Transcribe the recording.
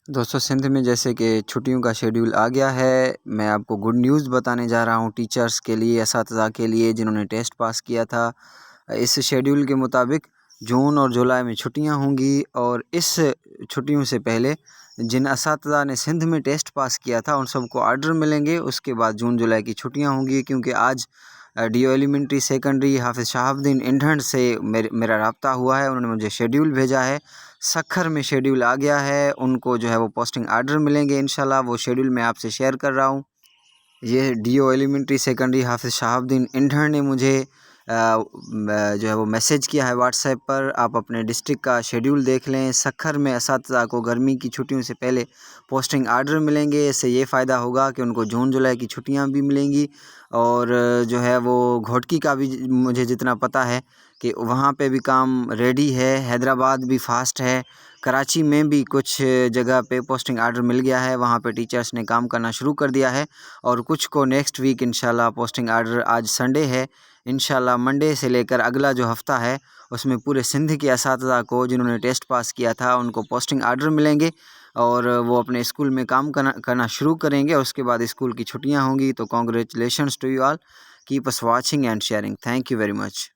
دوستوں سندھ میں جیسے کہ چھٹیوں کا شیڈیول آ گیا ہے، میں آپ کو گڈ نیوز بتانے جا رہا ہوں ٹیچرز کے لیے، اساتذہ کے لیے جنہوں نے ٹیسٹ پاس کیا تھا۔ اس شیڈیول کے مطابق جون اور جولائی میں چھٹیاں ہوں گی، اور اس چھٹیوں سے پہلے جن اساتذہ نے سندھ میں ٹیسٹ پاس کیا تھا ان سب کو آرڈر ملیں گے۔ اس کے بعد جون جولائی کی چھٹیاں ہوں گی، کیونکہ آج ڈی او ایلیمنٹری سیکنڈری حافظ شہاب الدین انڈھن سے میرا رابطہ ہوا ہے۔ انہوں نے مجھے شیڈیول بھیجا ہے، سکھر میں شیڈیول آ گیا ہے، ان کو جو ہے وہ پوسٹنگ آرڈر ملیں گے انشاءاللہ۔ وہ شیڈیول میں آپ سے شیئر کر رہا ہوں۔ یہ ڈی او ایلیمنٹری سیکنڈری حافظ شہاب الدین انڈھن نے مجھے جو ہے وہ میسیج کیا ہے واٹس ایپ پر۔ آپ اپنے ڈسٹرکٹ کا شیڈیول دیکھ لیں۔ سکھر میں اساتذہ کو گرمی کی چھٹیوں سے پہلے پوسٹنگ آرڈر ملیں گے، اس سے یہ فائدہ ہوگا کہ ان کو جون جولائی کی چھٹیاں بھی ملیں گی، اور جو ہے وہ گھوٹکی کا بھی مجھے جتنا پتہ ہے کہ وہاں پہ بھی کام ریڈی ہے۔ حیدرآباد بھی فاسٹ ہے، کراچی میں بھی کچھ جگہ پہ پوسٹنگ آرڈر مل گیا ہے، وہاں پہ ٹیچرز نے کام کرنا شروع کر دیا ہے، اور کچھ کو نیکسٹ ویک انشاءاللہ پوسٹنگ آرڈر، آج سنڈے ہے، انشاءاللہ منڈے سے لے کر اگلا جو ہفتہ ہے اس میں پورے سندھ کے اساتذہ کو جنہوں نے ٹیسٹ پاس کیا تھا ان کو پوسٹنگ آرڈر ملیں گے، اور وہ اپنے اسکول میں کام کرنا شروع کریں گے۔ اس کے بعد اسکول کی چھٹیاں ہوں گی۔ تو congratulations to you all, keep us watching and sharing, thank you very much.